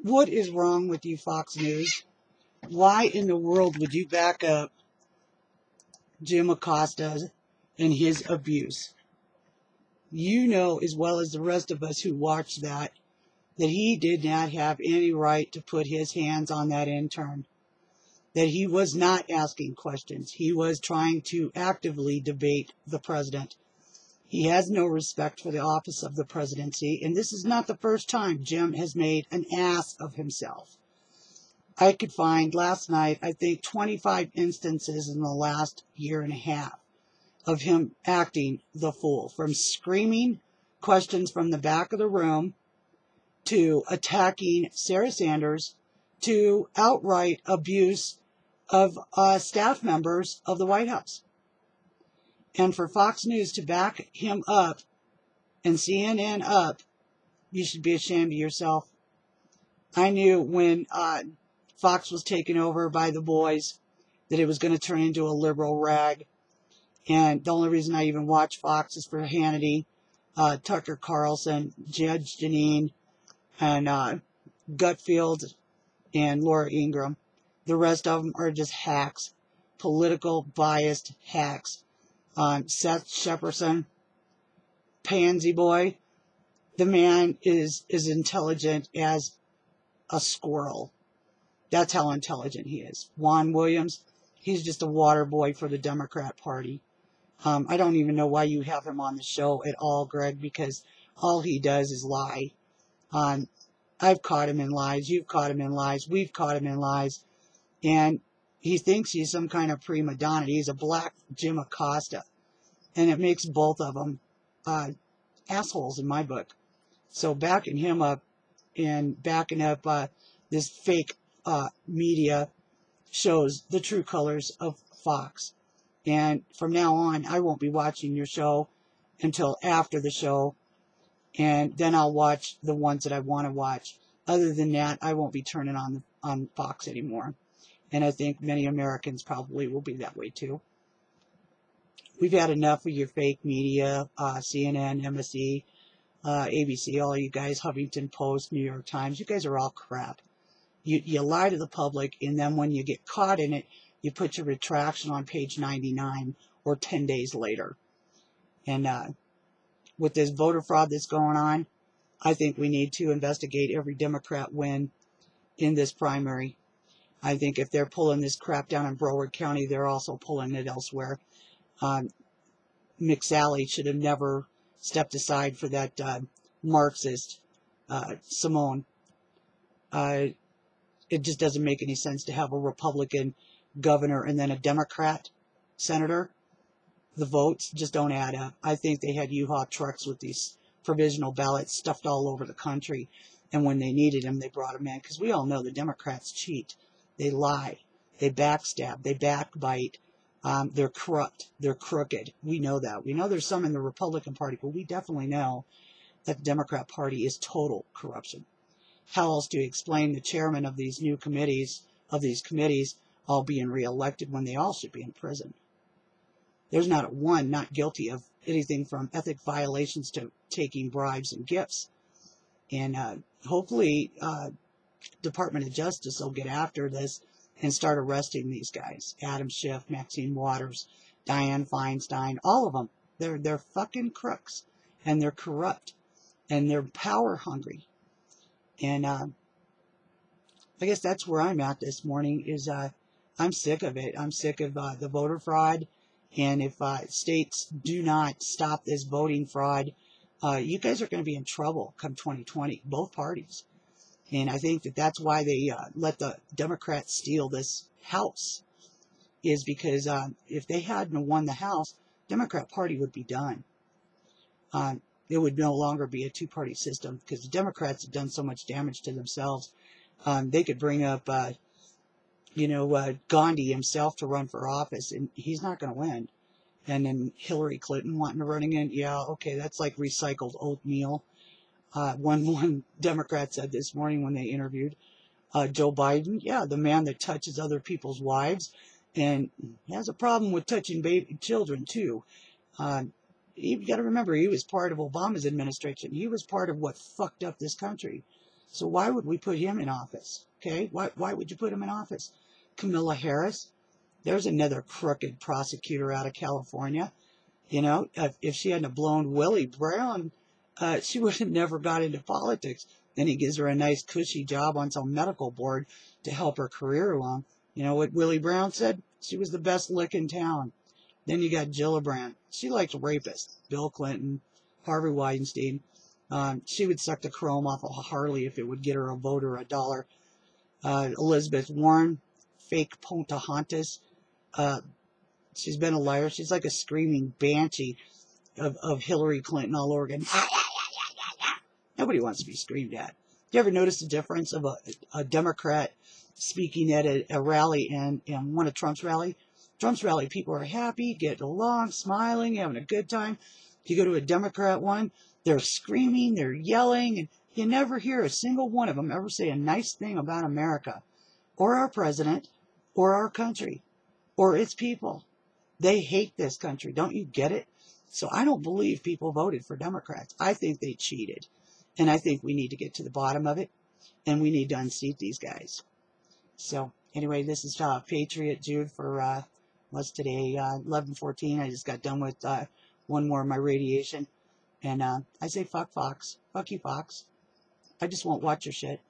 What is wrong with you, Fox News? Why in the world would you back up Jim ACOSTA and his abuse? You know as well as the rest of us who watched that he did not have any right to put his hands on that intern. That he was not asking questions. He was trying to actively debate the president. He has no respect for the office of the presidency, and this is not the first time Jim has made an ass of himself. I could find last night, I think, 25 instances in the last year and a half of him acting the fool, from screaming questions from the back of the room to attacking Sarah Sanders to outright abuse of staff members of the White House. And for Fox News to back him up and CNN up, you should be ashamed of yourself. I knew when Fox was taken over by the boys that it was going to turn into a liberal rag. And the only reason I even watch Fox is for Hannity, Tucker Carlson, Judge Jeanine, and Gutfield, and Laura Ingraham. The rest of them are just hacks, political biased hacks. Seth Shepperson, pansy boy, the man is as intelligent as a squirrel. That's how intelligent he is. Juan Williams, he's just a water boy for the Democrat Party. I don't even know why you have him on the show at all, Greg, because all he does is lie. I've caught him in lies. You've caught him in lies. We've caught him in lies. And he thinks he's some kind of prima donna. He's a black Jim ACOSTA. And it makes both of them assholes in my book. So backing him up and backing up this fake media shows the true colors of Fox. And from now on, I won't be watching your show until after the show. And then I'll watch the ones that I want to watch. Other than that, I won't be turning on Fox anymore. And I think many Americans probably will be that way too. We've had enough of your fake media, CNN, MSE, ABC, all you guys, Huffington Post, New York Times. You guys are all crap. You lie to the public, and then when you get caught in it, you put your retraction on page 99 or 10 days later. And with this voter fraud that's going on, I think we need to investigate every Democrat win in this primary. I think if they're pulling this crap down in Broward County, they're also pulling it elsewhere. McSally should have never stepped aside for that Marxist Simone. It just doesn't make any sense to have a Republican governor and then a Democrat senator. The votes just don't add up. I think they had U-Haul trucks with these provisional ballots stuffed all over the country. And when they needed them, they brought them in. Because we all know the Democrats cheat. They lie. They backstab. They backbite. They're corrupt. They're crooked. We know that. We know there's some in the Republican Party, but we definitely know that the Democrat Party is total corruption. How else do you explain the chairman of these new committees, all being reelected when they all should be in prison? There's not one not guilty of anything from ethic violations to taking bribes and gifts. And hopefully, Department of Justice will get after this and start arresting these guys. Adam Schiff, Maxine Waters, Dianne Feinstein, all of them. They're fucking crooks. And they're corrupt. And they're power hungry. And I guess that's where I'm at this morning is I'm sick of it. I'm sick of the voter fraud. And if states do not stop this voting fraud, you guys are going to be in trouble come 2020, both parties. And I think that that's why they let the Democrats steal this House, is because if they hadn't won the House, Democrat Party would be done. It would no longer be a two-party system because the Democrats have done so much damage to themselves. They could bring up, Gandhi himself to run for office, and he's not going to win. And then Hillary Clinton wanting to run again, yeah, okay, that's like recycled oatmeal. One Democrat said this morning when they interviewed Joe Biden, yeah, the man that touches other people's wives, and he has a problem with touching baby children too. You got to remember, he was part of Obama's administration. He was part of what fucked up this country. So why would we put him in office? Okay, why would you put him in office? Kamala Harris, there's another crooked prosecutor out of California. You know, if she hadn't blown Willie Brown, she would have never got into politics. Then he gives her a nice cushy job on some medical board to help her career along. You know what Willie Brown said? She was the best lick in town. Then you got Gillibrand. She likes rapists. Bill Clinton, Harvey Weinstein. She would suck the chrome off of Harley if it would get her a vote or $1. Elizabeth Warren, fake Pocahontas. She's been a liar. She's like a screaming banshee of Hillary Clinton all over again. Nobody wants to be screamed at. Do you ever notice the difference of a Democrat speaking at a rally and one of Trump's rally? Trump's rally, people are happy, getting along, smiling, having a good time. If you go to a Democrat one, they're screaming, they're yelling, and you never hear a single one of them ever say a nice thing about America, or our president, or our country, or its people. They hate this country. Don't you get it? So I don't believe people voted for Democrats. I think they cheated. And I think we need to get to the bottom of it. And we need to unseat these guys. So anyway, this is Patriot Jude for, what's today, 11/14. I just got done with one more of my radiation. And I say fuck Fox. Fuck you, Fox. I just won't watch your shit.